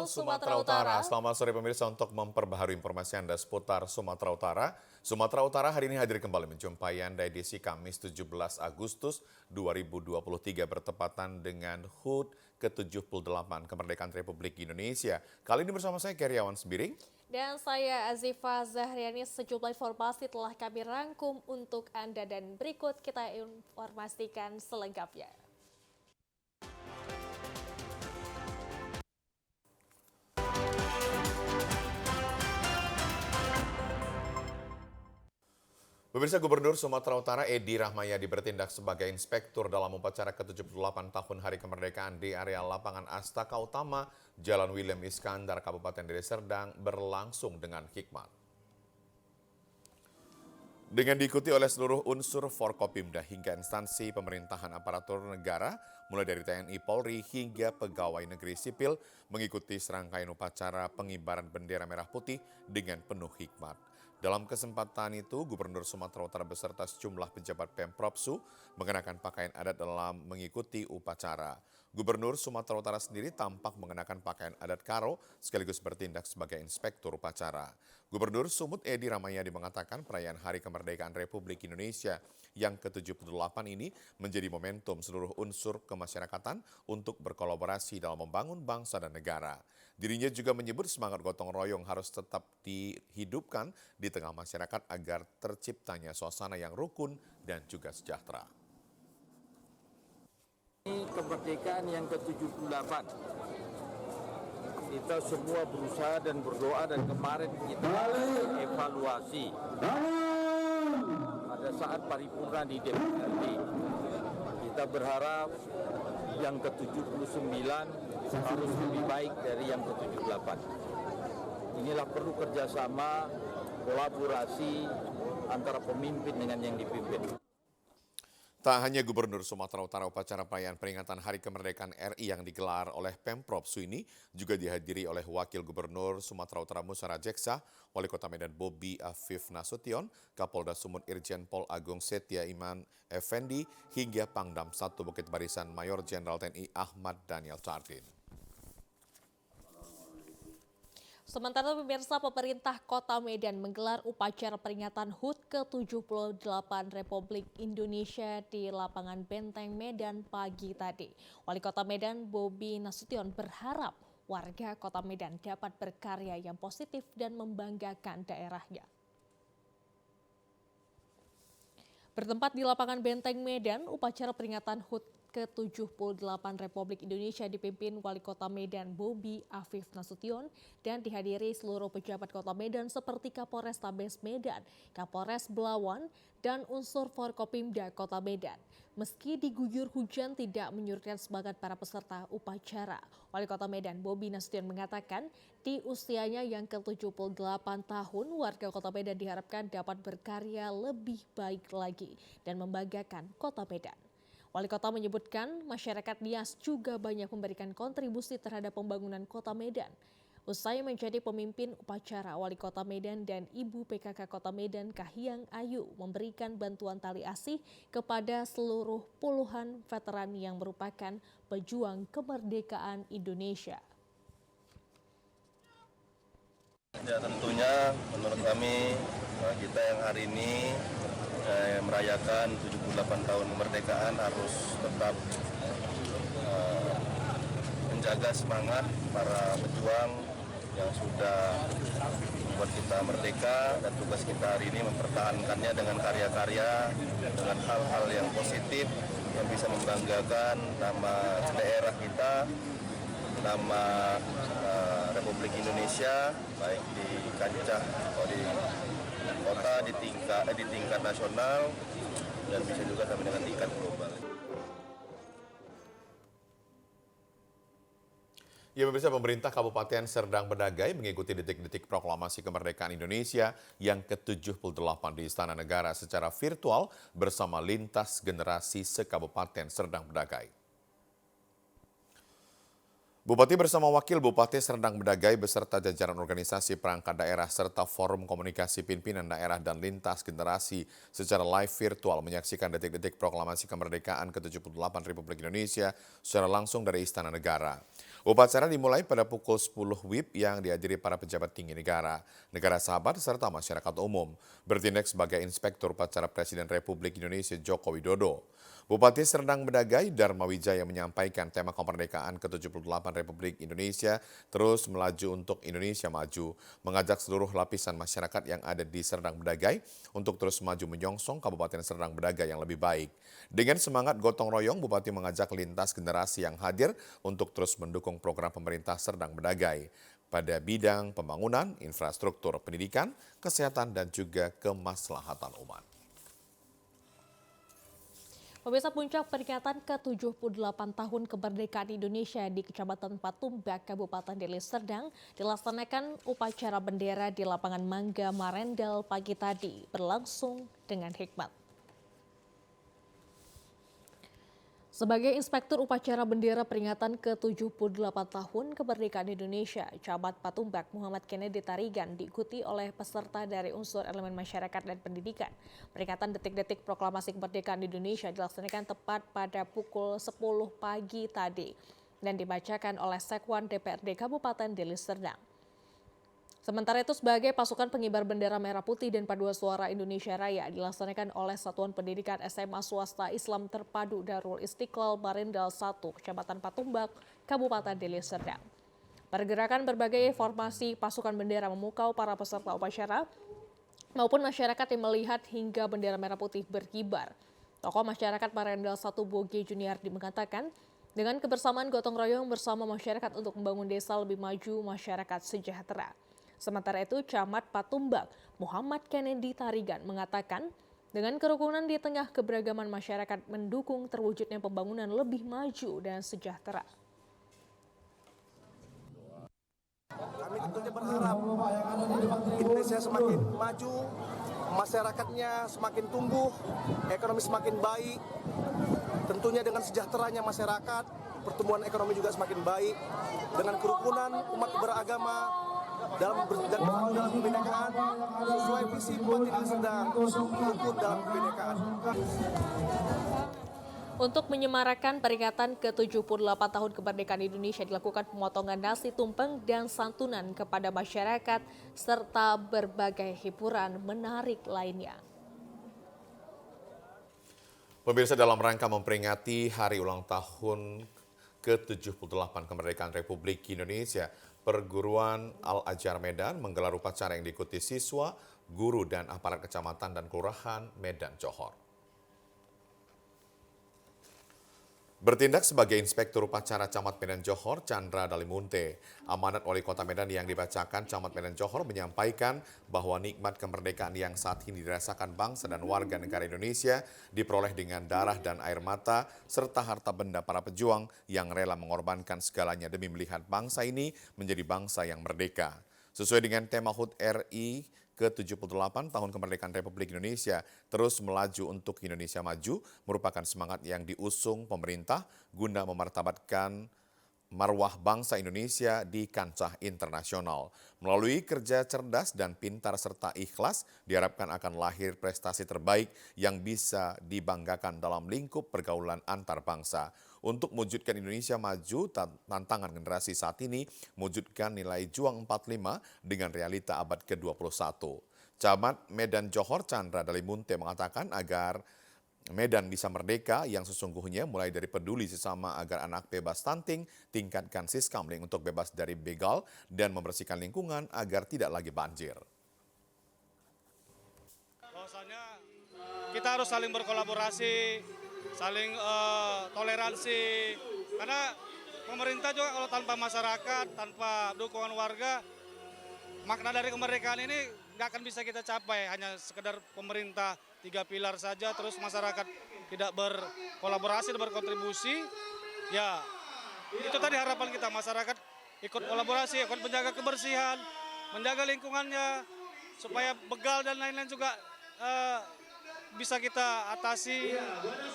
Halo Sumatera Utara. Selamat sore pemirsa, untuk memperbaharui informasi Anda seputar Sumatera Utara. Sumatera Utara hari ini hadir kembali menjumpai Anda edisi Kamis 17 Agustus 2023 bertepatan dengan HUT ke-78 Kemerdekaan Republik Indonesia. Kali ini bersama saya Keriawan Sembiring. Dan saya Azifa Zahriani. Sejumlah informasi telah kami rangkum untuk Anda dan berikut kita informasikan selengkapnya. Pemirsa, Gubernur Sumatera Utara Edi Rahmayadi bertindak sebagai inspektur dalam upacara ke-78 tahun Hari Kemerdekaan di area lapangan Astaka Utama, Jalan William Iskandar, Kabupaten Deli Serdang berlangsung dengan hikmat. Dengan diikuti oleh seluruh unsur Forkopimda hingga instansi pemerintahan aparatur negara, mulai dari TNI, Polri hingga pegawai negeri sipil, mengikuti serangkaian upacara pengibaran bendera merah putih dengan penuh hikmat. Dalam kesempatan itu, Gubernur Sumatera Utara beserta sejumlah pejabat Pemprovsu mengenakan pakaian adat dalam mengikuti upacara. Gubernur Sumatera Utara sendiri tampak mengenakan pakaian adat Karo sekaligus bertindak sebagai inspektur upacara. Gubernur Sumut Edi Rahmayadi mengatakan perayaan Hari Kemerdekaan Republik Indonesia yang ke-78 ini menjadi momentum seluruh unsur kemasyarakatan untuk berkolaborasi dalam membangun bangsa dan negara. Dirinya juga menyebut semangat gotong royong harus tetap dihidupkan di tengah masyarakat agar terciptanya suasana yang rukun dan juga sejahtera. Ini kemerdekaan yang ke-78. Kita semua berusaha dan berdoa, dan kemarin kita evaluasi pada saat paripurna di DPRD. Kita berharap yang ke-79 harus lebih baik dari yang ke-78. Inilah perlu kerjasama, kolaborasi antara pemimpin dengan yang dipimpin. Tak hanya Gubernur Sumatera Utara, upacara perayaan peringatan Hari Kemerdekaan RI yang digelar oleh Pemprovsu ini juga dihadiri oleh Wakil Gubernur Sumatera Utara Musa Rajeksa, Wali Kota Medan Bobi Afif Nasution, Kapolda Sumut Irjen Pol Agung Setia Iman Effendi, hingga Pangdam 1 Bukit Barisan Mayor Jenderal TNI Ahmad Daniel Chardin. Sementara pemirsa, pemerintah Kota Medan menggelar upacara peringatan HUT ke-78 Republik Indonesia di lapangan Benteng Medan pagi tadi. Wali Kota Medan Bobi Nasution berharap warga Kota Medan dapat berkarya yang positif dan membanggakan daerahnya. Bertempat di lapangan Benteng Medan, upacara peringatan HUT ke-78 Republik Indonesia dipimpin Wali Kota Medan Bobi Afif Nasution dan dihadiri seluruh pejabat Kota Medan seperti Kapolres Tabes Medan, Kapolres Belawan, dan unsur Forkopimda Kota Medan. Meski diguyur hujan tidak menyurutkan semangat para peserta upacara. Wali Kota Medan Bobi Nasution mengatakan di usianya yang ke-78 tahun, warga Kota Medan diharapkan dapat berkarya lebih baik lagi dan membanggakan Kota Medan. Wali Kota menyebutkan masyarakat Nias juga banyak memberikan kontribusi terhadap pembangunan Kota Medan. Usai menjadi pemimpin upacara, Wali Kota Medan dan Ibu PKK Kota Medan Kahiyang Ayu memberikan bantuan tali asih kepada seluruh puluhan veteran yang merupakan pejuang kemerdekaan Indonesia. Ya, tentunya menurut kami kita yang hari ini merayakan 78 tahun kemerdekaan harus tetap menjaga semangat para pejuang yang sudah membuat kita merdeka, dan tugas kita hari ini mempertahankannya dengan karya-karya, dengan hal-hal yang positif yang bisa membanggakan nama daerah kita, nama Republik Indonesia, baik di kancah atau di kota, di tingkat nasional, dan bisa juga sampai dengan tingkat global. Ya, pemirsa, pemerintah Kabupaten Serdang Bedagai mengikuti detik-detik proklamasi kemerdekaan Indonesia yang ke-78 di Istana Negara secara virtual bersama lintas generasi se-Kabupaten Serdang Bedagai. Bupati bersama Wakil Bupati Serdang Bedagai beserta jajaran organisasi perangkat daerah serta forum komunikasi pimpinan daerah dan lintas generasi secara live virtual menyaksikan detik-detik proklamasi kemerdekaan ke-78 Republik Indonesia secara langsung dari Istana Negara. Upacara dimulai pada pukul 10 WIB yang dihadiri para pejabat tinggi negara sahabat serta masyarakat umum, bertindak sebagai Inspektur Upacara Presiden Republik Indonesia Joko Widodo. Bupati Serdang Bedagai Dharma Wijaya menyampaikan tema kemerdekaan ke-78 Republik Indonesia terus melaju untuk Indonesia maju, mengajak seluruh lapisan masyarakat yang ada di Serdang Bedagai untuk terus maju menyongsong Kabupaten Serdang Bedagai yang lebih baik. Dengan semangat gotong royong, Bupati mengajak lintas generasi yang hadir untuk terus mendukung program pemerintah Serdang Bedagai pada bidang pembangunan, infrastruktur, pendidikan, kesehatan, dan juga kemaslahatan umat. Pemirsa, puncak peringatan ke-78 tahun kemerdekaan Indonesia di Kecamatan Patumbak, Kabupaten Deli Serdang dilaksanakan upacara bendera di lapangan Mangga Marendel pagi tadi berlangsung dengan hikmat. Sebagai Inspektur Upacara Bendera peringatan ke-78 tahun kemerdekaan Indonesia, Camat Patumbak Muhammad Kennedy Tarigan diikuti oleh peserta dari unsur elemen masyarakat dan pendidikan. Peringatan detik-detik proklamasi kemerdekaan Indonesia dilaksanakan tepat pada pukul 10 pagi tadi dan dibacakan oleh Sekwan DPRD Kabupaten Deli Serdang. Sementara itu, sebagai pasukan pengibar bendera merah putih dan paduan suara Indonesia Raya dilaksanakan oleh Satuan Pendidikan SMA Swasta Islam Terpadu Darul Istiqlal Marendel 1, Kecamatan Patumbak, Kabupaten Deli Serdang. Pergerakan berbagai formasi pasukan bendera memukau para peserta upacara maupun masyarakat yang melihat hingga bendera merah putih berkibar. Tokoh masyarakat Marendel 1 Boge Juniardi mengatakan, dengan kebersamaan gotong royong bersama masyarakat untuk membangun desa lebih maju, masyarakat sejahtera. Sementara itu, Camat Patumbak Muhammad Kennedy Tarigan mengatakan, dengan kerukunan di tengah keberagaman masyarakat mendukung terwujudnya pembangunan lebih maju dan sejahtera. Kami tentunya berharap Indonesia semakin maju, masyarakatnya semakin tumbuh, ekonomi semakin baik, tentunya dengan sejahteranya masyarakat, pertumbuhan ekonomi juga semakin baik, dengan kerukunan umat beragama, dalam kebinekaan sesuai visi Bupati Deli Serdang, rukun dalam kebinekaan. Untuk menyemarakan peringatan ke-78 tahun kemerdekaan Indonesia dilakukan pemotongan nasi tumpeng dan santunan kepada masyarakat serta berbagai hiburan menarik lainnya. Pemirsa, dalam rangka memperingati hari ulang tahun ke-78 kemerdekaan Republik Indonesia, Perguruan Al-Azhar Medan menggelar upacara yang diikuti siswa, guru, dan aparat kecamatan dan kelurahan Medan Johor. Bertindak sebagai Inspektur Upacara Camat Medan Johor, Chandra Dalimunte, amanat Wali Kota Medan yang dibacakan Camat Medan Johor menyampaikan bahwa nikmat kemerdekaan yang saat ini dirasakan bangsa dan warga negara Indonesia diperoleh dengan darah dan air mata serta harta benda para pejuang yang rela mengorbankan segalanya demi melihat bangsa ini menjadi bangsa yang merdeka. Sesuai dengan tema HUT RI ke-78 tahun kemerdekaan Republik Indonesia terus melaju untuk Indonesia maju merupakan semangat yang diusung pemerintah guna memartabatkan marwah bangsa Indonesia di kancah internasional. Melalui kerja cerdas dan pintar serta ikhlas diharapkan akan lahir prestasi terbaik yang bisa dibanggakan dalam lingkup pergaulan antar bangsa. Untuk mewujudkan Indonesia maju, tantangan generasi saat ini mewujudkan nilai juang 45 dengan realita abad ke-21. Camat Medan Johor Chandra Dalimunte mengatakan agar Medan bisa merdeka yang sesungguhnya mulai dari peduli sesama agar anak bebas stunting, tingkatkan siskamling untuk bebas dari begal, dan membersihkan lingkungan agar tidak lagi banjir. Bahwasanya kita harus saling berkolaborasi, saling toleransi, karena pemerintah juga kalau tanpa masyarakat, tanpa dukungan warga, makna dari kemerdekaan ini nggak akan bisa kita capai, hanya sekedar pemerintah 3 pilar saja, terus masyarakat tidak berkolaborasi dan berkontribusi, ya itu tadi harapan kita, masyarakat ikut kolaborasi, ikut menjaga kebersihan, menjaga lingkungannya, supaya begal dan lain-lain juga bisa kita atasi,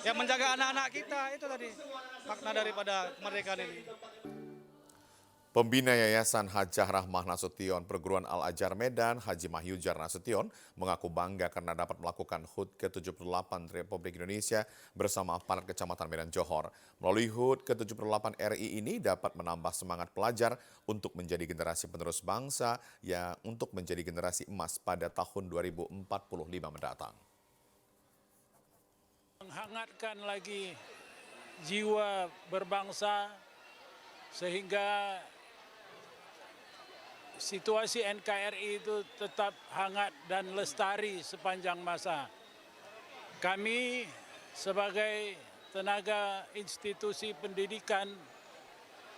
ya menjaga anak-anak kita, itu tadi makna daripada kemerdekaan ini. Pembina Yayasan Hajah Rahmah Nasution Perguruan Al-Ajar Medan, Haji Mahyujar Nasution, mengaku bangga karena dapat melakukan HUT ke-78 Republik Indonesia bersama aparat Kecamatan Medan Johor. Melalui HUT ke-78 RI ini dapat menambah semangat pelajar untuk menjadi generasi penerus bangsa yang untuk menjadi generasi emas pada tahun 2045 mendatang. Menghangatkan lagi jiwa berbangsa sehingga situasi NKRI itu tetap hangat dan lestari sepanjang masa. Kami sebagai tenaga institusi pendidikan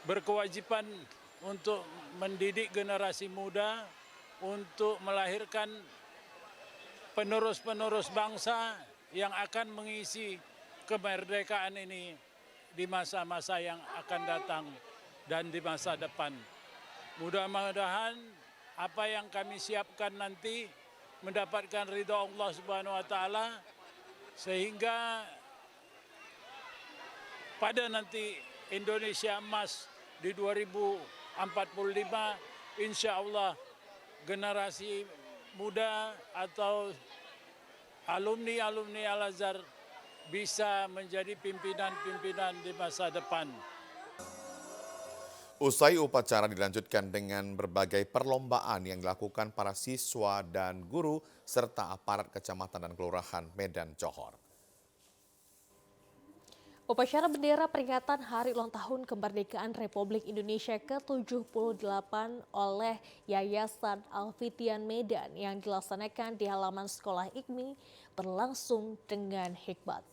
berkewajiban untuk mendidik generasi muda untuk melahirkan penerus-penerus bangsa yang akan mengisi kemerdekaan ini di masa-masa yang akan datang dan di masa depan. Mudah-mudahan apa yang kami siapkan nanti mendapatkan ridha Allah Subhanahu wa taala sehingga pada nanti Indonesia emas di 2045 insya Allah generasi muda atau alumni Al-Azhar bisa menjadi pimpinan-pimpinan di masa depan. Usai upacara dilanjutkan dengan berbagai perlombaan yang dilakukan para siswa dan guru serta aparat kecamatan dan kelurahan Medan Johor. Upacara bendera peringatan Hari Ulang Tahun Kemerdekaan Republik Indonesia ke-78 oleh Yayasan Al-Fitian Medan yang dilaksanakan di halaman Sekolah IKMI berlangsung dengan hikmat.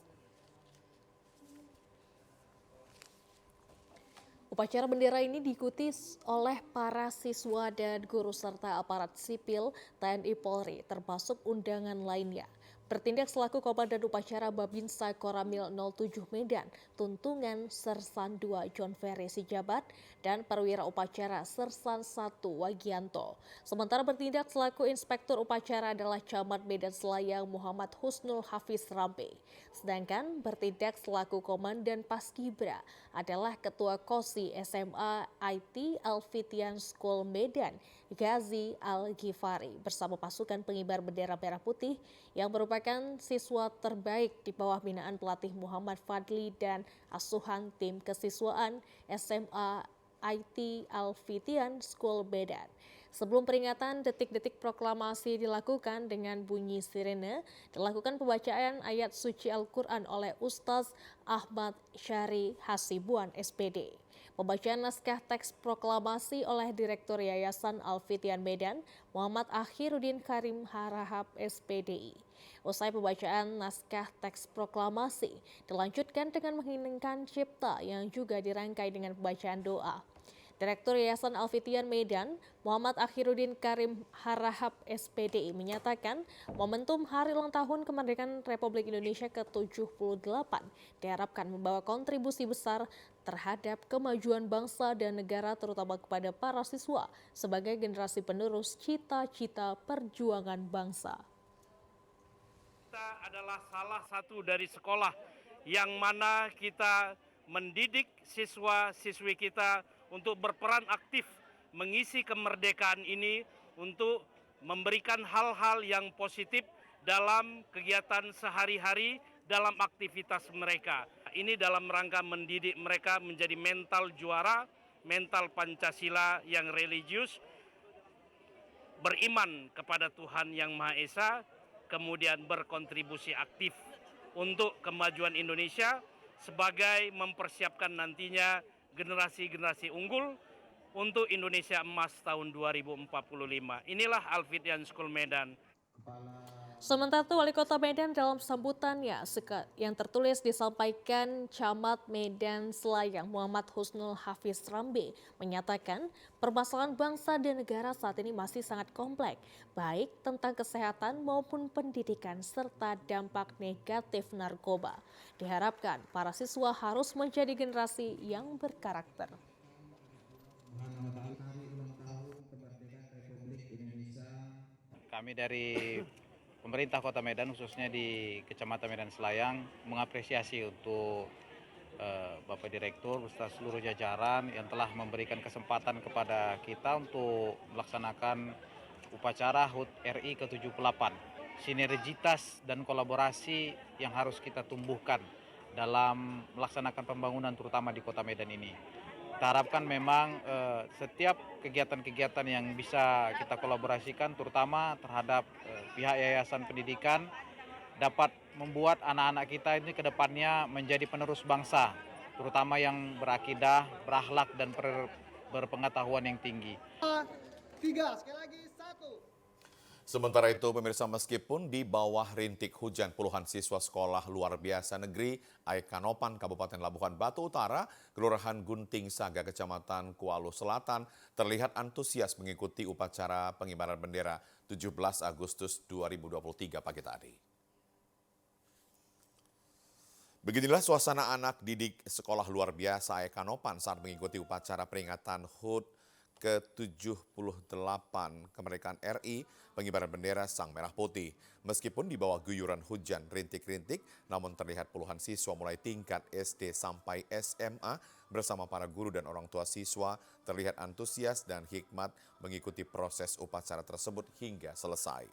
Upacara bendera ini diikuti oleh para siswa dan guru serta aparat sipil TNI Polri termasuk undangan lainnya. Bertindak selaku Komandan Upacara Babinsa Koramil 07 Medan, Tuntungan Sersan 2 John Ferry Sijabat, dan Perwira Upacara Sersan 1 Wagianto. Sementara bertindak selaku Inspektur Upacara adalah Camat Medan Selayang Muhammad Husnul Hafiz Rambe. Sedangkan bertindak selaku Komandan Paskibra adalah Ketua KOSI SMA IT Al-Fitian School Medan, Ghazi Al-Ghifari bersama pasukan pengibar bendera merah putih yang merupakan siswa terbaik di bawah binaan pelatih Muhammad Fadli dan asuhan tim kesiswaan SMA IT Al-Fitian School Medan. Sebelum peringatan, detik-detik proklamasi dilakukan dengan bunyi sirene, dilakukan pembacaan ayat suci Al-Quran oleh Ustaz Ahmad Syari Hasibuan SPD. Pembacaan naskah teks proklamasi oleh Direktur Yayasan Al-Fitian Medan, Muhammad Akhiruddin Karim Harahap SPDI. Usai pembacaan naskah teks proklamasi, dilanjutkan dengan mengheningkan cipta yang juga dirangkai dengan pembacaan doa. Direktur Yayasan Al-Fitian Medan, Muhammad Akhiruddin Karim Harahap SPDI menyatakan momentum Hari Ulang Tahun Kemerdekaan Republik Indonesia ke-78 diharapkan membawa kontribusi besar terhadap kemajuan bangsa dan negara terutama kepada para siswa sebagai generasi penerus cita-cita perjuangan bangsa. Kita adalah salah satu dari sekolah yang mana kita mendidik siswa-siswi kita untuk berperan aktif mengisi kemerdekaan ini untuk memberikan hal-hal yang positif dalam kegiatan sehari-hari dalam aktivitas mereka. Ini dalam rangka mendidik mereka menjadi mental juara, mental Pancasila yang religius, beriman kepada Tuhan Yang Maha Esa, kemudian berkontribusi aktif untuk kemajuan Indonesia sebagai mempersiapkan nantinya generasi-generasi unggul untuk Indonesia Emas tahun 2045. Inilah Al-Fitian School Medan. Sementara itu, Wali Kota Medan dalam sambutannya yang tertulis disampaikan Camat Medan Selayang Muhammad Husnul Hafiz Rambe menyatakan permasalahan bangsa dan negara saat ini masih sangat kompleks, baik tentang kesehatan maupun pendidikan serta dampak negatif narkoba. Diharapkan para siswa harus menjadi generasi yang berkarakter. Kami dari pemerintah Kota Medan khususnya di Kecamatan Medan Selayang mengapresiasi untuk Bapak Direktur beserta seluruh jajaran yang telah memberikan kesempatan kepada kita untuk melaksanakan upacara HUT RI ke-78. Sinergitas dan kolaborasi yang harus kita tumbuhkan dalam melaksanakan pembangunan terutama di Kota Medan ini. Kita harapkan memang setiap kegiatan-kegiatan yang bisa kita kolaborasikan terutama terhadap pihak yayasan pendidikan dapat membuat anak-anak kita ini ke depannya menjadi penerus bangsa, terutama yang berakidah, berakhlak dan berpengetahuan yang tinggi. 3, sekali lagi 1. Sementara itu, pemirsa, meskipun di bawah rintik hujan, puluhan siswa sekolah luar biasa negeri Aikanopan, Kabupaten Labuhan Batu Utara, Kelurahan Gunting Saga, Kecamatan Kuala Selatan, terlihat antusias mengikuti upacara pengibaran bendera 17 Agustus 2023 pagi tadi. Beginilah suasana anak didik sekolah luar biasa Aikanopan saat mengikuti upacara peringatan HUT ke-78 kemerdekaan RI, pengibaran bendera Sang Merah Putih. Meskipun di bawah guyuran hujan rintik-rintik, namun terlihat puluhan siswa mulai tingkat SD sampai SMA bersama para guru dan orang tua siswa terlihat antusias dan hikmat mengikuti proses upacara tersebut hingga selesai.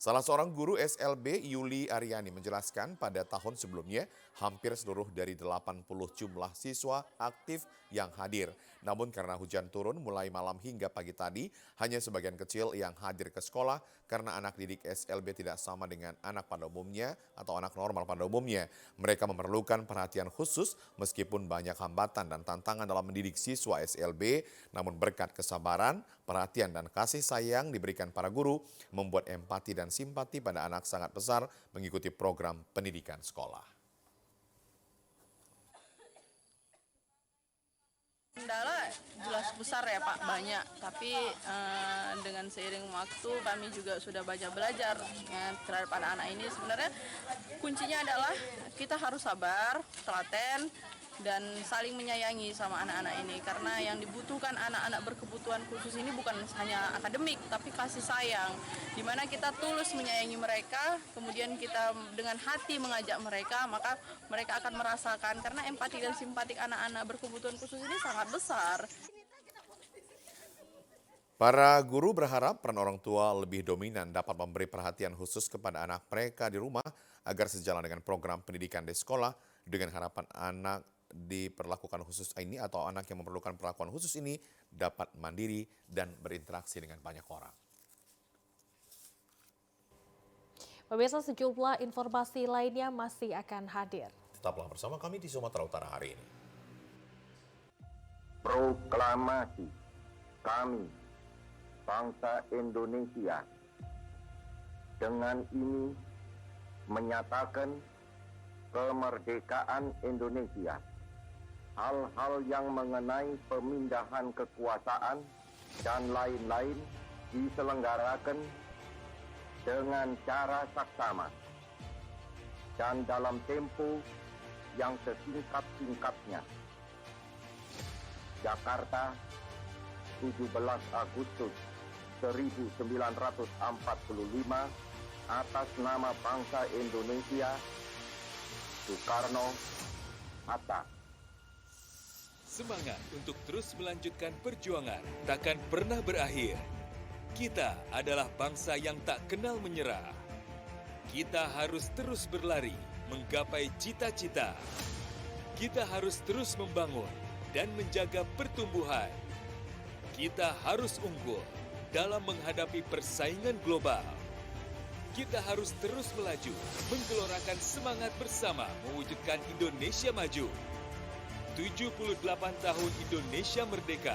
Salah seorang guru SLB, Yuli Aryani, menjelaskan pada tahun sebelumnya hampir seluruh dari 80 jumlah siswa aktif yang hadir. Namun karena hujan turun mulai malam hingga pagi tadi, hanya sebagian kecil yang hadir ke sekolah karena anak didik SLB tidak sama dengan anak pada umumnya atau anak normal pada umumnya. Mereka memerlukan perhatian khusus meskipun banyak hambatan dan tantangan dalam mendidik siswa SLB, namun berkat kesabaran, perhatian dan kasih sayang diberikan para guru membuat empati dan simpati pada anak sangat besar mengikuti program pendidikan sekolah. Kendala jelas besar ya Pak, banyak. Tapi dengan seiring waktu kami juga sudah banyak belajar terhadap anak-anak ini. Sebenarnya kuncinya adalah kita harus sabar, telaten, dan saling menyayangi sama anak-anak ini. Karena yang dibutuhkan anak-anak berkebutuhan khusus ini bukan hanya akademik, tapi kasih sayang. Dimana kita tulus menyayangi mereka, kemudian kita dengan hati mengajak mereka, maka mereka akan merasakan. Karena empati dan simpatik anak-anak berkebutuhan khusus ini sangat besar. Para guru berharap peran orang tua lebih dominan dapat memberi perhatian khusus kepada anak mereka di rumah agar sejalan dengan program pendidikan di sekolah dengan harapan anak diperlakukan khusus ini atau anak yang memerlukan perlakuan khusus ini dapat mandiri dan berinteraksi dengan banyak orang. Pemirsa, sejumlah informasi lainnya masih akan hadir. Tetaplah bersama kami di Sumatera Utara hari ini. Proklamasi kami, bangsa Indonesia, dengan ini menyatakan kemerdekaan Indonesia. Hal-hal yang mengenai pemindahan kekuasaan dan lain-lain diselenggarakan dengan cara saksama dan dalam tempo yang sesingkat-singkatnya. Jakarta, 17 Agustus 1945, atas nama bangsa Indonesia, Soekarno, Hatta. Semangat untuk terus melanjutkan perjuangan takkan pernah berakhir. Kita adalah bangsa yang tak kenal menyerah. Kita harus terus berlari menggapai cita-cita. Kita harus terus membangun dan menjaga pertumbuhan. Kita harus unggul dalam menghadapi persaingan global. Kita harus terus melaju, menggelorakan semangat bersama mewujudkan Indonesia maju. 78 tahun Indonesia merdeka,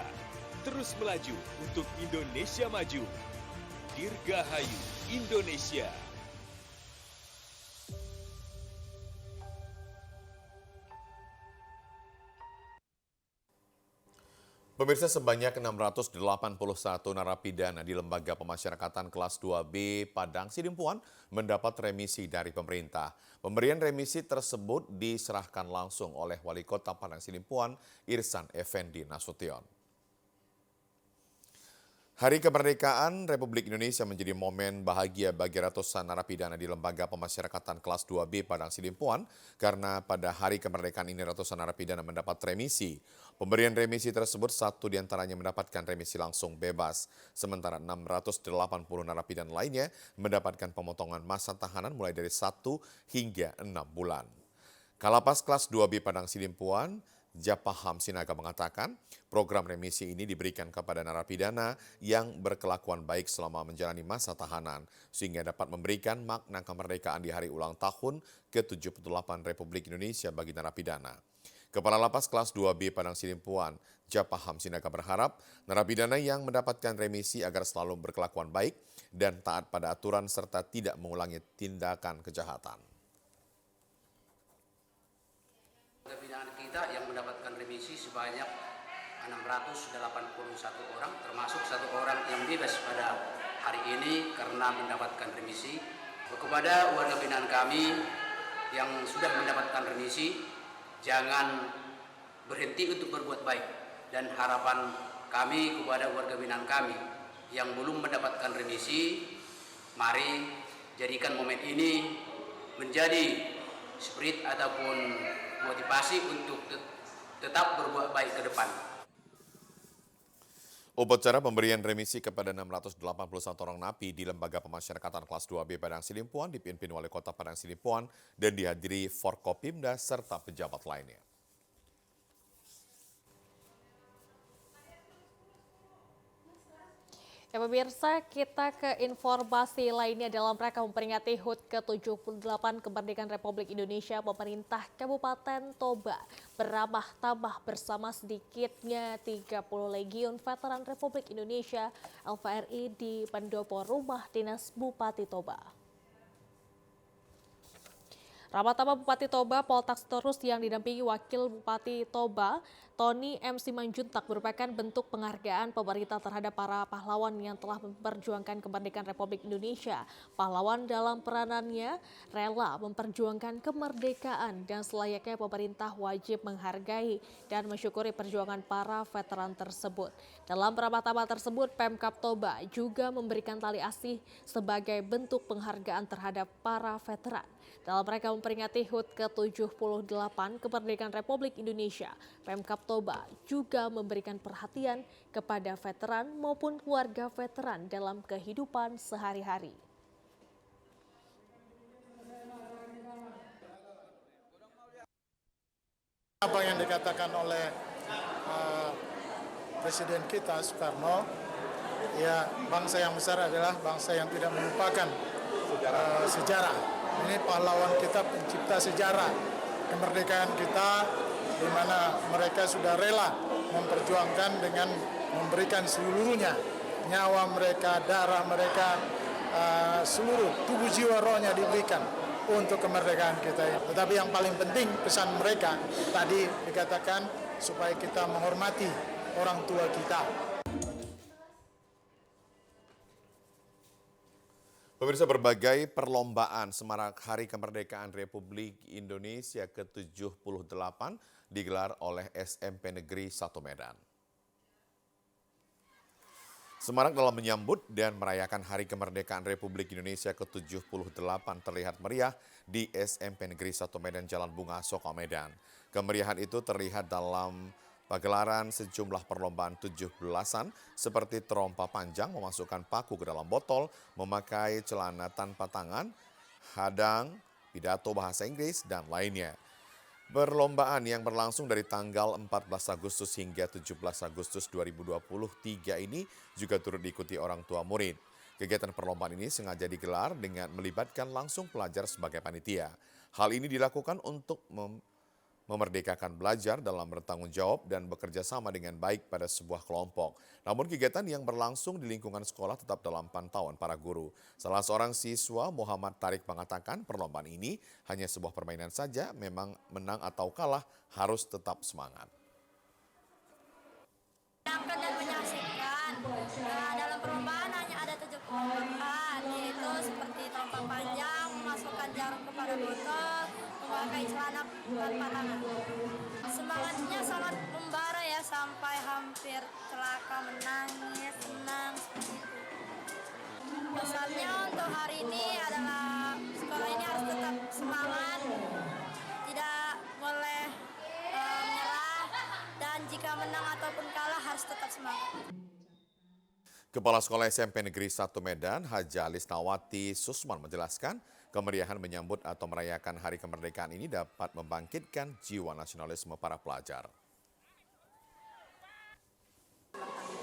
terus melaju untuk Indonesia maju. Dirgahayu Indonesia. Pemirsa, sebanyak 681 narapidana di Lembaga Pemasyarakatan kelas 2B Padang Sidimpuan mendapat remisi dari pemerintah. Pemberian remisi tersebut diserahkan langsung oleh Wali Kota Padang Sidimpuan, Irsan Effendi Nasution. Hari Kemerdekaan Republik Indonesia menjadi momen bahagia bagi ratusan narapidana di Lembaga Pemasyarakatan Kelas 2B Padang Sidimpuan karena pada hari kemerdekaan ini ratusan narapidana mendapat remisi. Pemberian remisi tersebut satu diantaranya mendapatkan remisi langsung bebas, sementara 680 narapidana lainnya mendapatkan pemotongan masa tahanan mulai dari 1 hingga 6 bulan. Kalapas Kelas 2B Padang Sidimpuan, Japaham Sinaga mengatakan, program remisi ini diberikan kepada narapidana yang berkelakuan baik selama menjalani masa tahanan, sehingga dapat memberikan makna kemerdekaan di hari ulang tahun ke-78 Republik Indonesia bagi narapidana. Kepala Lapas Kelas 2B Padang Sidimpuan, Japaham Sinaga berharap narapidana yang mendapatkan remisi agar selalu berkelakuan baik dan taat pada aturan serta tidak mengulangi tindakan kejahatan. Binaan kita yang mendapatkan remisi sebanyak 681 orang, termasuk 1 orang yang bebas pada hari ini karena mendapatkan remisi. Kepada warga binaan kami yang sudah mendapatkan remisi, jangan berhenti untuk berbuat baik. Dan harapan kami kepada warga binaan kami yang belum mendapatkan remisi, mari jadikan momen ini menjadi spirit ataupun motivasi untuk tetap berbuat baik ke depan. Upacara pemberian remisi kepada 681 orang napi di Lembaga Pemasyarakatan Kelas 2B Padang Sidimpuan dipimpin Wali Kota Padang Sidimpuan dan dihadiri Forkopimda serta pejabat lainnya. Ya pemirsa, kita ke informasi lainnya dalam rangka memperingati HUT ke-78 Kemerdekaan Republik Indonesia. Pemerintah Kabupaten Toba beramah tamah bersama sedikitnya 30 Legiun Veteran Republik Indonesia LVRI di pendopo rumah dinas Bupati Toba. Ramah tamah Bupati Toba Poltakstorus yang didampingi Wakil Bupati Toba Tony M. Simanjuntak merupakan bentuk penghargaan pemerintah terhadap para pahlawan yang telah memperjuangkan kemerdekaan Republik Indonesia. Pahlawan dalam peranannya rela memperjuangkan kemerdekaan dan selayaknya pemerintah wajib menghargai dan mensyukuri perjuangan para veteran tersebut. Dalam ramah tamah tersebut, Pemkab Toba juga memberikan tali asih sebagai bentuk penghargaan terhadap para veteran. Dalam rangka memperingati HUT ke-78 Kemerdekaan Republik Indonesia, Pemkab Toba juga memberikan perhatian kepada veteran maupun keluarga veteran dalam kehidupan sehari-hari. Apa yang dikatakan oleh Presiden kita Soekarno, ya bangsa yang besar adalah bangsa yang tidak melupakan sejarah. Ini pahlawan kita, pencipta sejarah kemerdekaan kita, di mana mereka sudah rela memperjuangkan dengan memberikan seluruhnya, nyawa mereka, darah mereka, seluruh tubuh jiwa rohnya diberikan untuk kemerdekaan kita. Tetapi yang paling penting pesan mereka tadi dikatakan supaya kita menghormati orang tua kita. Pemirsa, berbagai perlombaan semarak Hari Kemerdekaan Republik Indonesia ke-78 digelar oleh SMP Negeri 1 Medan. Semarak dalam menyambut dan merayakan Hari Kemerdekaan Republik Indonesia ke-78 terlihat meriah di SMP Negeri 1 Medan Jalan Bunga Soko Medan. Kemeriahan itu terlihat dalam pagelaran sejumlah perlombaan 17-an seperti terompa panjang, memasukkan paku ke dalam botol, memakai celana tanpa tangan, hadang, pidato bahasa Inggris, dan lainnya. Perlombaan yang berlangsung dari tanggal 14 Agustus hingga 17 Agustus 2023 ini juga turut diikuti orang tua murid. Kegiatan perlombaan ini sengaja digelar dengan melibatkan langsung pelajar sebagai panitia. Hal ini dilakukan untuk memerdekakan belajar dalam bertanggung jawab dan bekerja sama dengan baik pada sebuah kelompok. Namun kegiatan yang berlangsung di lingkungan sekolah tetap dalam pantauan para guru. Salah seorang siswa, Muhammad Tarik, mengatakan perlombaan ini hanya sebuah permainan saja, memang menang atau kalah harus tetap semangat. Menyenangkan dan menyaksikan. Dalam perlombaan hanya ada 7 perlombaan, yaitu seperti terompa panjang, memasukkan jarak kepada botol, memakai celana tanpa tangan. Semangatnya sangat membara ya, sampai hampir celaka, menangis, senang seperti itu. Pesannya untuk hari ini adalah sekolah ini harus tetap semangat, tidak boleh menyerah, dan jika menang ataupun kalah harus tetap semangat. Kepala Sekolah SMP Negeri 1 Medan, Haja Lisnawati Susman menjelaskan, kemeriahan menyambut atau merayakan Hari Kemerdekaan ini dapat membangkitkan jiwa nasionalisme para pelajar.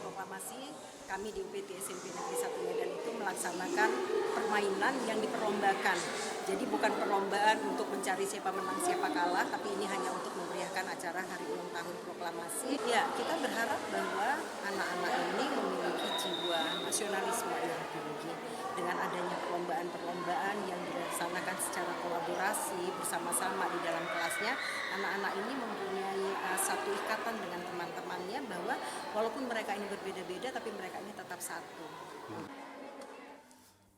Proklamasi, kami di UPT SMP Negeri 1 Medan itu melaksanakan permainan yang diperlombakan. Jadi bukan perlombaan untuk mencari siapa menang siapa kalah, tapi ini hanya untuk memeriahkan acara Hari Ulang Tahun Proklamasi. Ya, kita berharap bahwa anak-anak ini memiliki jiwa nasionalisme yang tinggi. Dengan adanya perlombaan-perlombaan yang dilaksanakan secara kolaborasi bersama-sama di dalam kelasnya, anak-anak ini mempunyai satu ikatan dengan teman-temannya bahwa walaupun mereka ini berbeda-beda, tapi mereka ini tetap satu.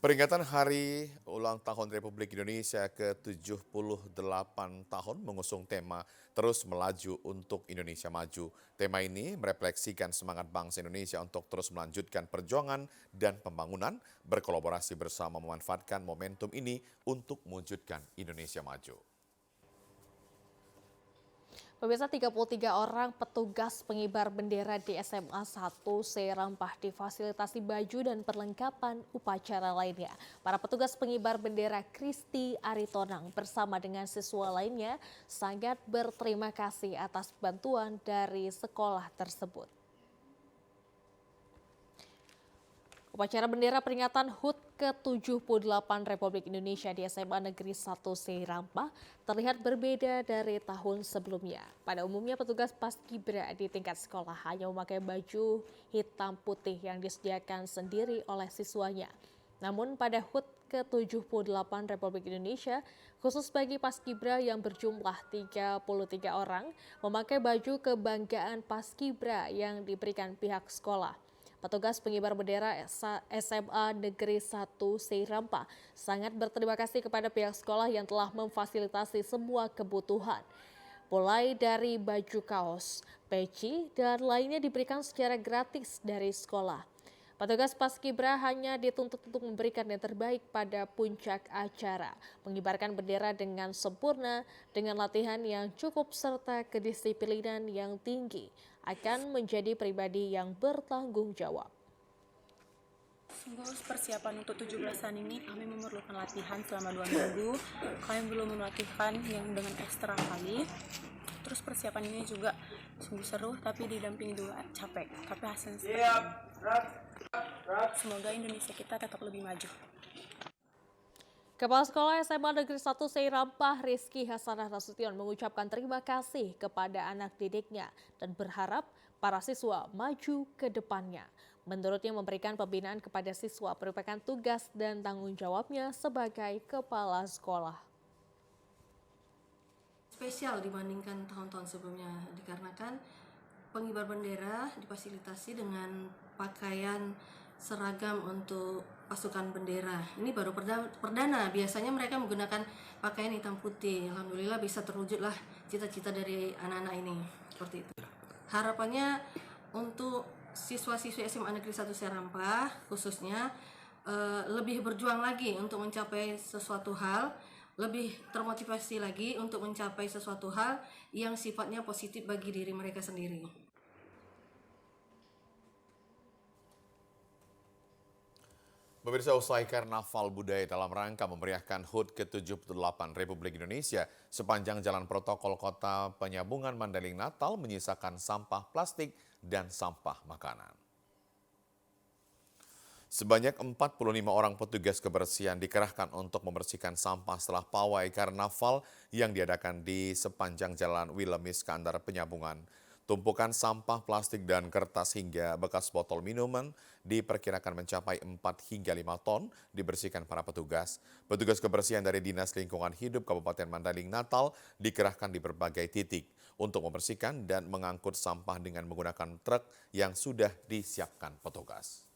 Peringatan Hari Ulang Tahun Republik Indonesia ke-78 tahun mengusung tema Terus Melaju untuk Indonesia Maju. Tema ini merefleksikan semangat bangsa Indonesia untuk terus melanjutkan perjuangan dan pembangunan, berkolaborasi bersama memanfaatkan momentum ini untuk mewujudkan Indonesia Maju. Pemirsa, 33 orang petugas pengibar bendera di SMA 1 Serampah difasilitasi baju dan perlengkapan upacara lainnya. Para petugas pengibar bendera Kristi Aritonang bersama dengan siswa lainnya sangat berterima kasih atas bantuan dari sekolah tersebut. Upacara bendera peringatan HUT ke-78 Republik Indonesia di SMA Negeri 1 Serampah terlihat berbeda dari tahun sebelumnya. Pada umumnya petugas paskibra di tingkat sekolah hanya memakai baju hitam putih yang disediakan sendiri oleh siswanya. Namun pada HUT ke-78 Republik Indonesia, khusus bagi paskibra yang berjumlah 33 orang, memakai baju kebanggaan paskibra yang diberikan pihak sekolah. Petugas pengibar bendera SMA Negeri 1 Serampah sangat berterima kasih kepada pihak sekolah yang telah memfasilitasi semua kebutuhan. Mulai dari baju kaos, peci, dan lainnya diberikan secara gratis dari sekolah. Petugas paskibra hanya dituntut untuk memberikan yang terbaik pada puncak acara, mengibarkan bendera dengan sempurna, dengan latihan yang cukup serta kedisiplinan yang tinggi, akan menjadi pribadi yang bertanggung jawab. Sungguh persiapan untuk 17-an ini kami memerlukan latihan selama 2 minggu. Kami belum melatihkan yang dengan ekstra kali. Terus persiapan ini juga sungguh seru, tapi didampingi juga capek. Tapi hasilnya seperti ini. Semoga Indonesia kita tetap lebih maju. Kepala Sekolah SMA Negeri 1 Serampah Rizky Hasanah Nasution mengucapkan terima kasih kepada anak didiknya dan berharap para siswa maju ke depannya. Menurutnya memberikan pembinaan kepada siswa merupakan tugas dan tanggung jawabnya sebagai kepala sekolah. Spesial dibandingkan tahun-tahun sebelumnya dikarenakan pengibar bendera difasilitasi dengan pakaian seragam untuk pasukan bendera. Ini baru perdana. Biasanya mereka menggunakan pakaian hitam putih. Alhamdulillah bisa terwujudlah cita-cita dari anak-anak ini. Seperti itu. Harapannya untuk siswa-siswi SMA Negeri 1 Serampah khususnya lebih berjuang lagi untuk mencapai sesuatu hal, lebih termotivasi lagi untuk mencapai sesuatu hal yang sifatnya positif bagi diri mereka sendiri. Pemirsa, usai karnaval budaya dalam rangka memeriahkan HUT ke-78 Republik Indonesia, sepanjang jalan protokol Kota Penyambungan Mandailing Natal menyisakan sampah plastik dan sampah makanan. Sebanyak 45 orang petugas kebersihan dikerahkan untuk membersihkan sampah setelah pawai karnaval yang diadakan di sepanjang jalan Willem Iskandar Penyambungan. Tumpukan sampah plastik dan kertas hingga bekas botol minuman diperkirakan mencapai 4 hingga 5 ton dibersihkan para petugas. Petugas kebersihan dari Dinas Lingkungan Hidup Kabupaten Mandailing Natal dikerahkan di berbagai titik untuk membersihkan dan mengangkut sampah dengan menggunakan truk yang sudah disiapkan petugas.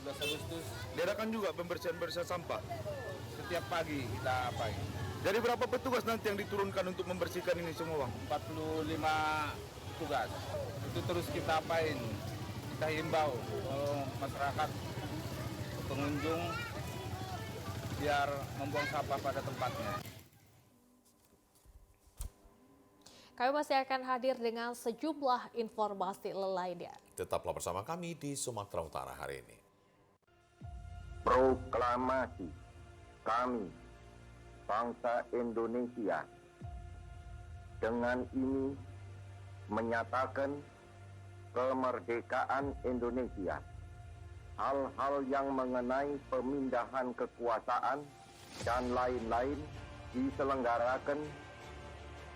17 Agustus diadakan juga pembersihan sampah setiap pagi kita apain. Jadi berapa petugas nanti yang diturunkan untuk membersihkan ini semua, Bang? 45 tugas. Itu terus kita apain. Kita himbau masyarakat, pengunjung biar membuang sampah pada tempatnya. Kami masih akan hadir dengan sejumlah informasi lainnya. Tetaplah bersama kami di Sumatera Utara hari ini. Proklamasi kami, bangsa Indonesia, dengan ini menyatakan kemerdekaan Indonesia. Hal-hal yang mengenai pemindahan kekuasaan dan lain-lain diselenggarakan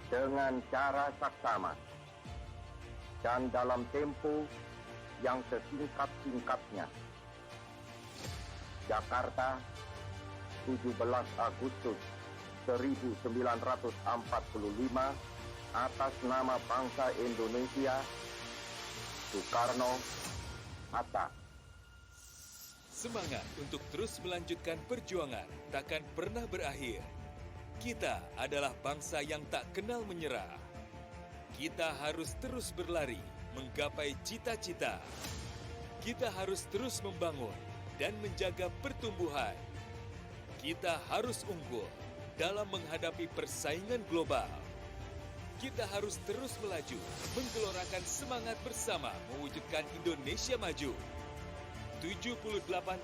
dengan cara saksama dan dalam tempo yang sesingkat-singkatnya. Jakarta, 17 Agustus 1945, atas nama bangsa Indonesia, Soekarno, Hatta. Semangat untuk terus melanjutkan perjuangan takkan pernah berakhir. Kita adalah bangsa yang tak kenal menyerah. Kita harus terus berlari menggapai cita-cita. Kita harus terus membangun dan menjaga pertumbuhan. Kita harus unggul dalam menghadapi persaingan global. Kita harus terus melaju, menggelorakan semangat bersama mewujudkan Indonesia maju. 78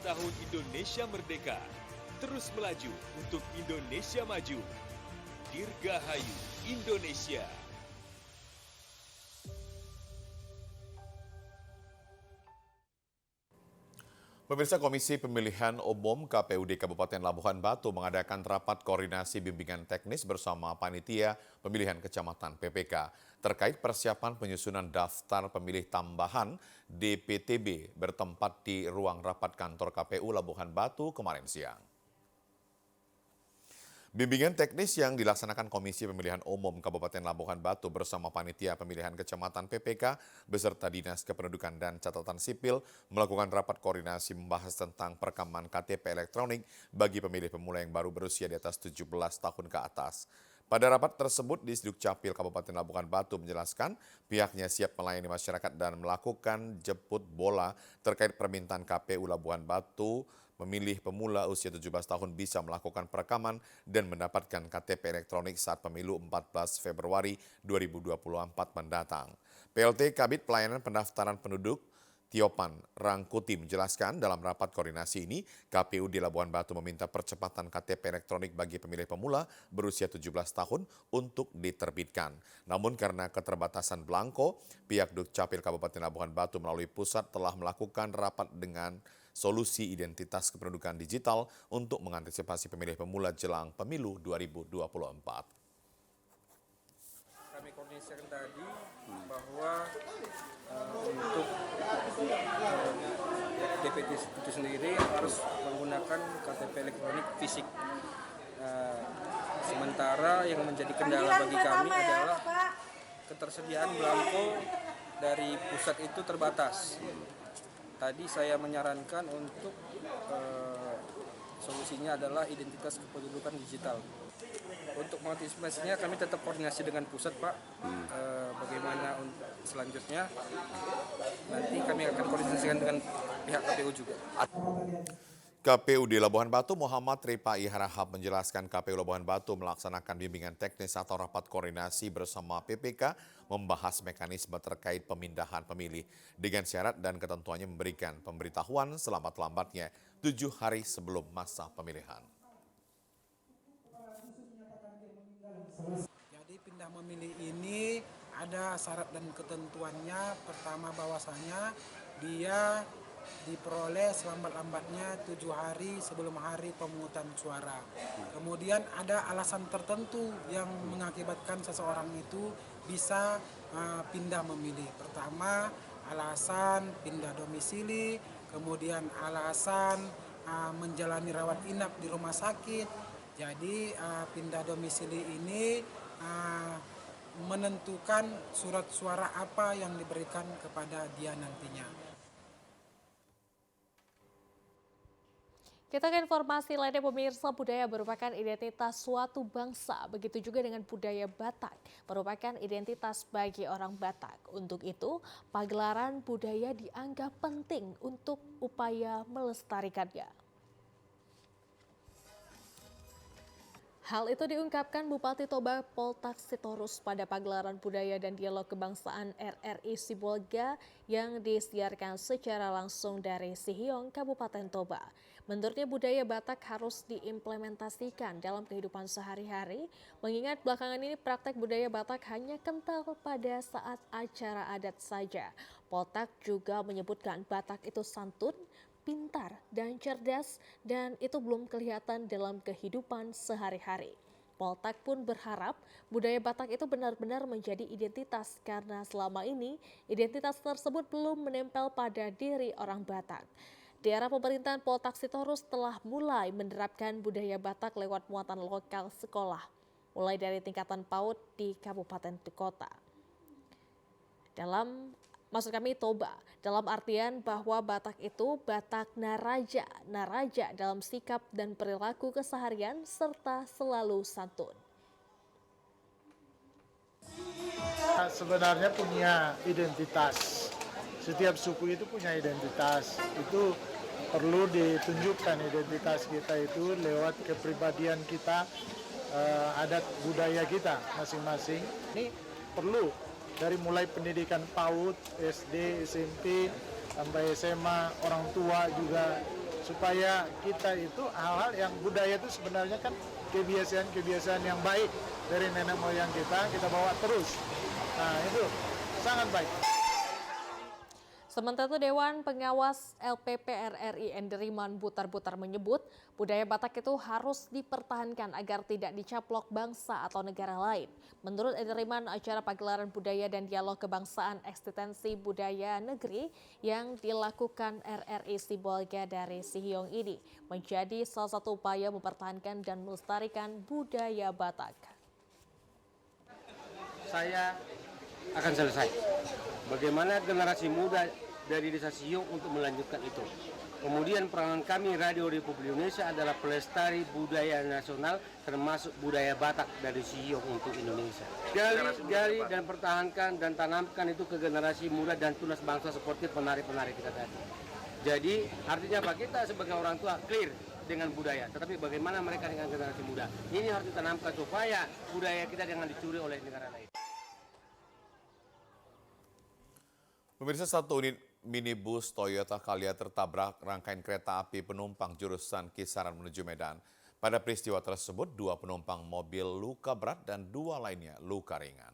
tahun Indonesia merdeka, terus melaju untuk Indonesia maju. Dirgahayu Indonesia. Pemirsa, Komisi Pemilihan Umum KPUD Kabupaten Labuhan Batu mengadakan rapat koordinasi bimbingan teknis bersama panitia pemilihan kecamatan PPK terkait persiapan penyusunan daftar pemilih tambahan DPTB bertempat di ruang rapat kantor KPU Labuhan Batu kemarin siang. Bimbingan teknis yang dilaksanakan Komisi Pemilihan Umum Kabupaten Labuhan Batu bersama Panitia Pemilihan Kecamatan PPK beserta Dinas Kependudukan dan Catatan Sipil melakukan rapat koordinasi membahas tentang perekaman KTP elektronik bagi pemilih pemula yang baru berusia di atas 17 tahun ke atas. Pada rapat tersebut, Disduk Capil Kabupaten Labuhan Batu menjelaskan pihaknya siap melayani masyarakat dan melakukan jemput bola terkait permintaan KPU Labuhan Batu memilih pemula usia 17 tahun bisa melakukan perekaman dan mendapatkan KTP elektronik saat pemilu 14 Februari 2024 mendatang. PLT Kabid Pelayanan Pendaftaran Penduduk Tiopan Rangkuti menjelaskan dalam rapat koordinasi ini, KPU di Labuhan Batu meminta percepatan KTP elektronik bagi pemilih pemula berusia 17 tahun untuk diterbitkan. Namun karena keterbatasan belangko, pihak Dukcapil Kabupaten Labuhan Batu melalui pusat telah melakukan rapat dengan solusi identitas kependudukan digital untuk mengantisipasi pemilih pemula jelang pemilu 2024. Kami koordinasikan tadi bahwa untuk DPT itu sendiri harus menggunakan KTP elektronik fisik. Sementara yang menjadi kendala bagi kami adalah ketersediaan belangko dari pusat itu terbatas. Tadi saya menyarankan untuk solusinya adalah identitas kependudukan digital. Untuk mengantisipasinya kami tetap koordinasi dengan pusat, Pak. Bagaimana selanjutnya? Nanti kami akan koordinasikan dengan pihak KPU juga. KPU di Labuhan Batu Muhammad Ripai Harahap menjelaskan KPU Labuhan Batu melaksanakan bimbingan teknis atau rapat koordinasi bersama PPK membahas mekanisme terkait pemindahan pemilih dengan syarat dan ketentuannya memberikan pemberitahuan selambat-lambatnya 7 hari sebelum masa pemilihan. Jadi pindah memilih ini ada syarat dan ketentuannya. Pertama bahwasanya dia diperoleh selambat-lambatnya 7 hari sebelum hari pemungutan suara. Kemudian ada alasan tertentu yang mengakibatkan seseorang itu bisa pindah memilih. Pertama, alasan pindah domisili, kemudian alasan menjalani rawat inap di rumah sakit. Jadi pindah domisili ini menentukan surat suara apa yang diberikan kepada dia nantinya. Kita ke informasi lainnya pemirsa, budaya merupakan identitas suatu bangsa. Begitu juga dengan budaya Batak, merupakan identitas bagi orang Batak. Untuk itu, pagelaran budaya dianggap penting untuk upaya melestarikannya. Hal itu diungkapkan Bupati Toba Poltak Sitorus pada pagelaran budaya dan dialog kebangsaan RRI Sibolga yang disiarkan secara langsung dari Sihiong, Kabupaten Toba. Menurutnya budaya Batak harus diimplementasikan dalam kehidupan sehari-hari, mengingat belakangan ini praktek budaya Batak hanya kental pada saat acara adat saja. Poltak juga menyebutkan Batak itu santun, pintar dan cerdas, dan itu belum kelihatan dalam kehidupan sehari-hari. Poltak pun berharap budaya Batak itu benar-benar menjadi identitas karena selama ini identitas tersebut belum menempel pada diri orang Batak. Di era pemerintahan Poltak Sitorus telah mulai menerapkan budaya Batak lewat muatan lokal sekolah, mulai dari tingkatan PAUD di kabupaten kota. Toba, dalam artian bahwa Batak itu Batak Naraja dalam sikap dan perilaku keseharian serta selalu santun. Sebenarnya punya identitas, setiap suku itu punya identitas, itu perlu ditunjukkan identitas kita itu lewat kepribadian kita, adat budaya kita masing-masing. Ini perlu dari mulai pendidikan PAUD, SD, SMP, sampai SMA, orang tua juga, supaya kita itu hal-hal yang budaya itu sebenarnya kan kebiasaan-kebiasaan yang baik dari nenek moyang kita bawa terus. Nah itu sangat baik. Sementara itu Dewan Pengawas LPP RRI Enderiman Butar-Butar menyebut budaya Batak itu harus dipertahankan agar tidak dicaplok bangsa atau negara lain. Menurut Enderiman, acara pagelaran budaya dan dialog kebangsaan eksistensi budaya negeri yang dilakukan RRI Sibolga dari Sihiong ini menjadi salah satu upaya mempertahankan dan melestarikan budaya Batak. Saya akan selesai. Bagaimana generasi muda dari Desa Sihiong untuk melanjutkan itu. Kemudian peranan kami Radio Republik Indonesia adalah pelestari budaya nasional termasuk budaya Batak dari Sihiong untuk Indonesia. Gali dan pertahankan dan tanamkan itu ke generasi muda dan tunas bangsa seperti penari-penari kita tadi. Jadi artinya apa? Kita sebagai orang tua clear dengan budaya, tetapi bagaimana mereka dengan generasi muda. Ini harus ditanamkan supaya budaya kita jangan dicuri oleh negara lain. Pemirsa, satu unit minibus Toyota Calya tertabrak rangkaian kereta api penumpang jurusan Kisaran menuju Medan. Pada peristiwa tersebut, 2 penumpang mobil luka berat dan 2 lainnya luka ringan.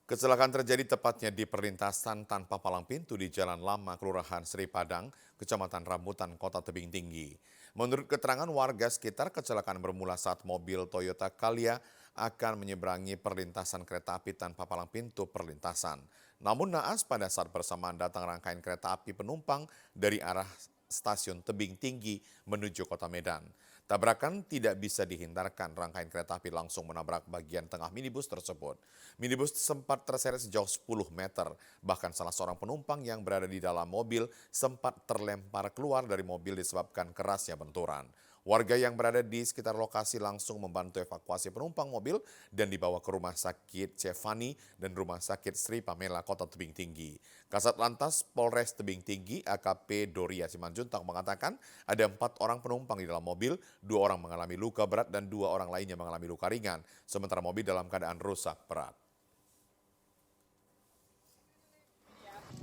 Kecelakaan terjadi tepatnya di perlintasan tanpa palang pintu di Jalan Lama, Kelurahan Sri Padang, Kecamatan Rambutan, Kota Tebing Tinggi. Menurut keterangan warga sekitar, kecelakaan bermula saat mobil Toyota Calya akan menyeberangi perlintasan kereta api tanpa palang pintu perlintasan. Namun naas pada saat bersamaan datang rangkaian kereta api penumpang dari arah stasiun Tebing Tinggi menuju Kota Medan. Tabrakan tidak bisa dihindarkan, rangkaian kereta api langsung menabrak bagian tengah minibus tersebut. Minibus sempat terseret sejauh 10 meter, bahkan salah seorang penumpang yang berada di dalam mobil sempat terlempar keluar dari mobil disebabkan kerasnya benturan. Warga yang berada di sekitar lokasi langsung membantu evakuasi penumpang mobil dan dibawa ke Rumah Sakit Cevani dan Rumah Sakit Sri Pamela, Kota Tebing Tinggi. Kasat Lantas Polres Tebing Tinggi AKP Doria Simanjuntak mengatakan ada 4 orang penumpang di dalam mobil, 2 orang mengalami luka berat dan 2 orang lainnya mengalami luka ringan, sementara mobil dalam keadaan rusak berat.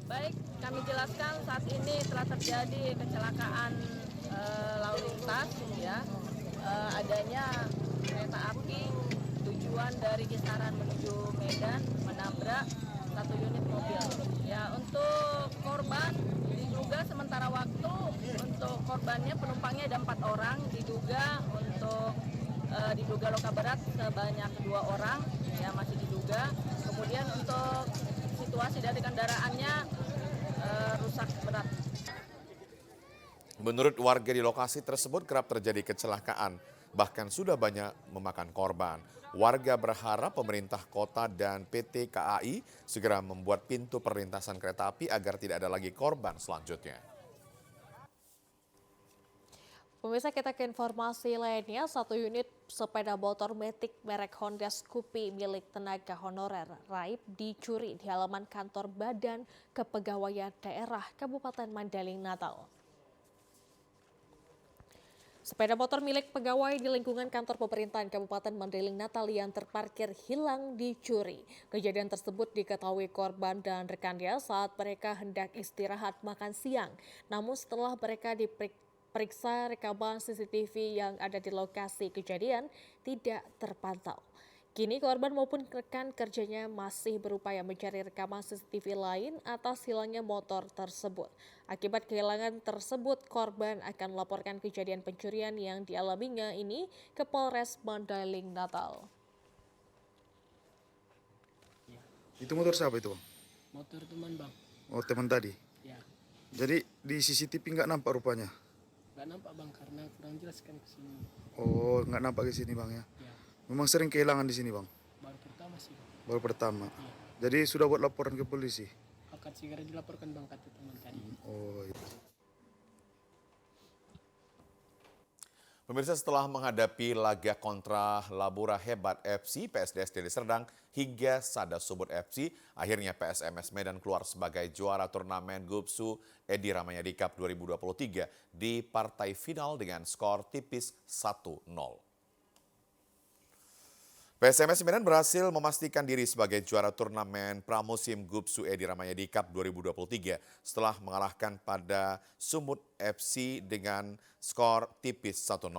Baik, kami jelaskan saat ini telah terjadi kecelakaan lalu lintas, ya, adanya kereta api tujuan dari Kisaran menuju Medan menabrak 1 unit mobil. Ya, untuk korban diduga sementara waktu untuk korbannya penumpangnya ada 4 orang, diduga luka berat sebanyak 2 orang, ya masih diduga. Kemudian untuk situasi dari kendaraannya rusak berat. Menurut warga di lokasi tersebut kerap terjadi kecelakaan, bahkan sudah banyak memakan korban. Warga berharap pemerintah kota dan PT KAI segera membuat pintu perlintasan kereta api agar tidak ada lagi korban selanjutnya. Pemirsa, kita ke informasi lainnya. Satu unit sepeda motor Matic merek Honda Scoopy milik tenaga honorer Raib dicuri di halaman kantor Badan Kepegawaian Daerah Kabupaten Mandailing, Natal. Sepeda motor milik pegawai di lingkungan kantor pemerintahan Kabupaten Mandailing, Natal yang terparkir hilang dicuri. Kejadian tersebut diketahui korban dan rekannya saat mereka hendak istirahat makan siang. Namun setelah mereka periksa rekaman CCTV yang ada di lokasi kejadian tidak terpantau. Kini korban maupun rekan kerjanya masih berupaya mencari rekaman CCTV lain atas hilangnya motor tersebut. Akibat kehilangan tersebut, korban akan melaporkan kejadian pencurian yang dialaminya ini ke Polres Mandailing, Natal. Itu motor siapa itu, Bang? Motor teman, Bang. Oh, teman tadi? Ya. Jadi di CCTV nggak nampak rupanya? Nggak nampak, Bang, karena kurang jelas kan ke sini. Oh, nggak nampak ke sini, Bang, ya? Ya. Memang sering kehilangan di sini, Bang? Baru pertama sih, Bang. Baru pertama? Ya. Jadi sudah buat laporan ke polisi? Akan segera dilaporkan, Bang, kata teman tadi. Oh, itu. Pemirsa, setelah menghadapi laga kontra Labura Hebat FC, PSDS Deli Serdang hingga Sada Sumut FC, akhirnya PSMS Medan keluar sebagai juara turnamen Gubsu Edi Ramayadi Cup 2023 di partai final dengan skor tipis 1-0. PSMS Medan berhasil memastikan diri sebagai juara turnamen pramusim Gubsu Edi Ramayadi Cup 2023 setelah mengalahkan pada Sumut FC dengan skor tipis 1-0.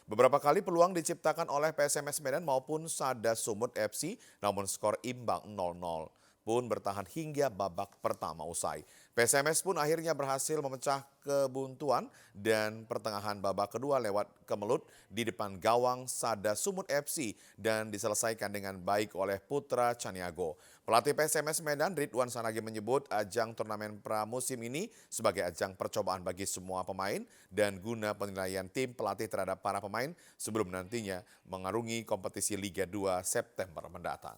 Beberapa kali peluang diciptakan oleh PSMS Medan maupun Sada Sumut FC, namun skor imbang 0-0 pun bertahan hingga babak pertama usai. PSMS pun akhirnya berhasil memecah kebuntuan dan pertengahan babak kedua lewat kemelut di depan gawang Sada Sumut FC dan diselesaikan dengan baik oleh Putra Caniago. Pelatih PSMS Medan Ridwan Sanagi menyebut ajang turnamen pramusim ini sebagai ajang percobaan bagi semua pemain dan guna penilaian tim pelatih terhadap para pemain sebelum nantinya mengarungi kompetisi Liga 2 September mendatang.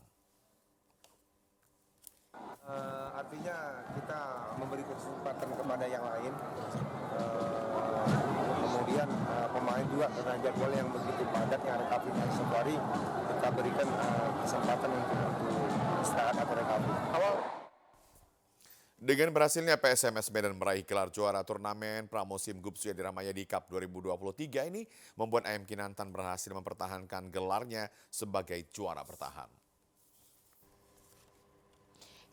Artinya kita memberi kesempatan kepada yang lain. Kemudian pemain juga karena jadwal yang begitu padat yang recovery safari, kita berikan kesempatan untuk istirahat atau recovery. Dengan berhasilnya PSMS Medan meraih gelar juara turnamen pramusim Gubsu Edi Ramayadi Cup 2023 ini membuat AM Kinantan berhasil mempertahankan gelarnya sebagai juara bertahan.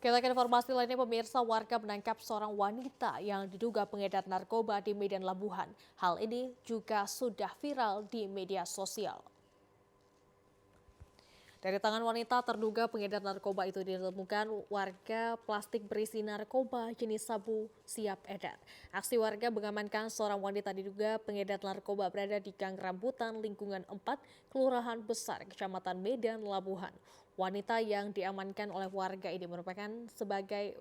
Kita ke informasi lainnya, pemirsa, warga menangkap seorang wanita yang diduga pengedar narkoba di Medan Labuhan. Hal ini juga sudah viral di media sosial. Dari tangan wanita terduga pengedar narkoba itu ditemukan warga plastik berisi narkoba jenis sabu siap edar. Aksi warga mengamankan seorang wanita diduga pengedar narkoba berada di Gang Rambutan lingkungan 4, Kelurahan Besar, Kecamatan Medan Labuhan. Wanita yang diamankan oleh warga ini merupakan sebagai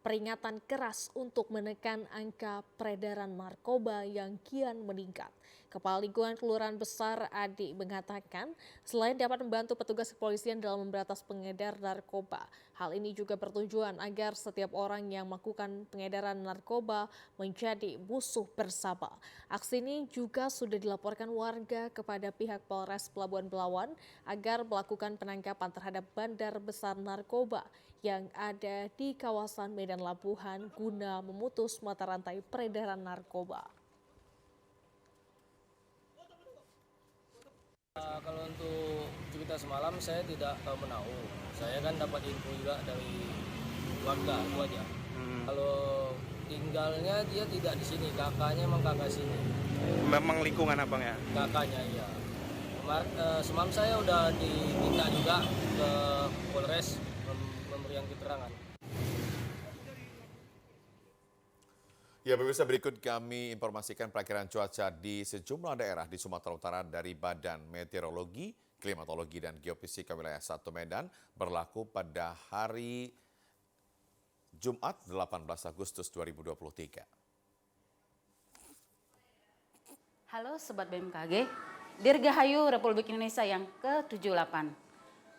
peringatan keras untuk menekan angka peredaran narkoba yang kian meningkat. Kepala Lingkungan Kelurahan Besar Adi mengatakan selain dapat membantu petugas kepolisian dalam memberantas pengedar narkoba, hal ini juga bertujuan agar setiap orang yang melakukan pengedaran narkoba menjadi musuh bersama. Aksi ini juga sudah dilaporkan warga kepada pihak Polres Pelabuhan Belawan agar melakukan penangkapan terhadap bandar besar narkoba yang ada di kawasan Medan Labuhan guna memutus mata rantai peredaran narkoba. Kalau untuk cerita semalam saya tidak tahu menahu. Saya kan dapat info juga dari warga itu aja. Kalau tinggalnya dia tidak di sini, kakaknya emang kakak sini. Memang lingkungan abang ya? Kakaknya iya. Semalam saya udah diminta juga ke Polres memberikan keterangan. Ya, pemirsa, berikut kami informasikan perakiran cuaca di sejumlah daerah di Sumatera Utara dari Badan Meteorologi, Klimatologi, dan Geofisika Wilayah 1 Medan berlaku pada hari Jumat 18 Agustus 2023. Halo Sobat BMKG, Dirgahayu Republik Indonesia yang ke-78.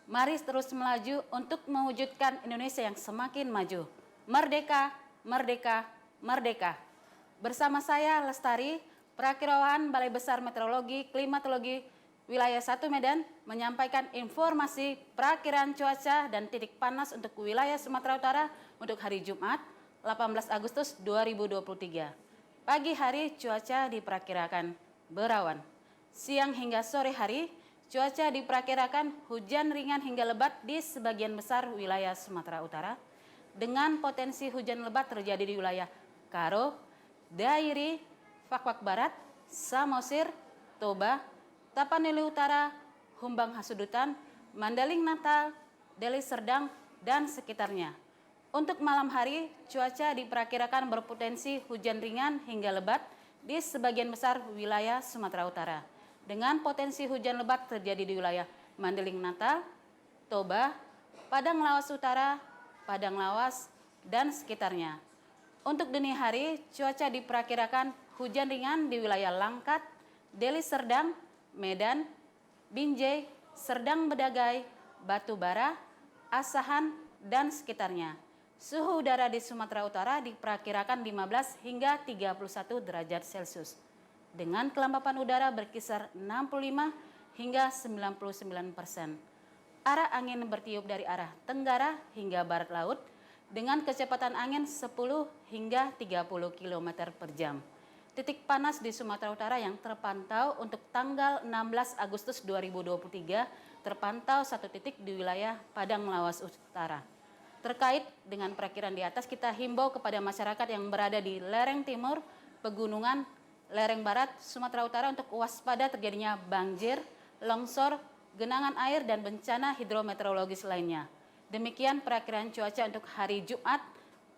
Mari terus melaju untuk mewujudkan Indonesia yang semakin maju. Merdeka, merdeka, merdeka. Bersama saya Lestari, Perakiraan Balai Besar Meteorologi Klimatologi Wilayah 1 Medan menyampaikan informasi perakiraan cuaca dan titik panas untuk wilayah Sumatera Utara untuk hari Jumat 18 Agustus 2023. Pagi hari cuaca diperkirakan berawan. Siang hingga sore hari cuaca diperkirakan hujan ringan hingga lebat di sebagian besar wilayah Sumatera Utara dengan potensi hujan lebat terjadi di wilayah Karo, Dairi, Fak-Fak Barat, Samosir, Toba, Tapanuli Utara, Humbang Hasudutan, Mandaling Natal, Deli Serdang, dan sekitarnya. Untuk malam hari, cuaca diperkirakan berpotensi hujan ringan hingga lebat di sebagian besar wilayah Sumatera Utara. Dengan potensi hujan lebat terjadi di wilayah Mandeling Natal, Toba, Padang Lawas Utara, Padang Lawas, dan sekitarnya. Untuk dini hari, cuaca diperkirakan hujan ringan di wilayah Langkat, Deli Serdang, Medan, Binjai, Serdang Bedagai, Batubara, Asahan, dan sekitarnya. Suhu udara di Sumatera Utara diperkirakan 15 hingga 31 derajat Celcius. Dengan kelembapan udara berkisar 65 hingga 99%. Arah angin bertiup dari arah tenggara hingga barat laut dengan kecepatan angin 10 hingga 30 km per jam. Titik panas di Sumatera Utara yang terpantau untuk tanggal 16 Agustus 2023 terpantau satu titik di wilayah Padang Lawas Utara. Terkait dengan perakiraan di atas, kita himbau kepada masyarakat yang berada di lereng timur, pegunungan, lereng barat, Sumatera Utara untuk waspada terjadinya banjir, longsor, genangan air, dan bencana hidrometeorologis lainnya. Demikian perakiraan cuaca untuk hari Jumat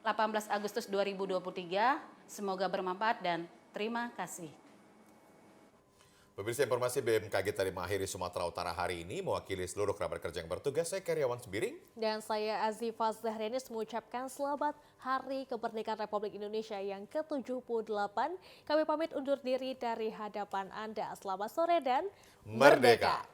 18 Agustus 2023. Semoga bermanfaat dan terima kasih. Pemirsa, informasi BMKG tadi mengakhiri Sumatera Utara hari ini. Mewakili seluruh kerabat kerja yang bertugas, saya Karyawan Sembiring. Dan saya Azifah Zahrenis mengucapkan selamat Hari Kemerdekaan Republik Indonesia yang ke-78. Kami pamit undur diri dari hadapan Anda. Selamat sore dan Merdeka.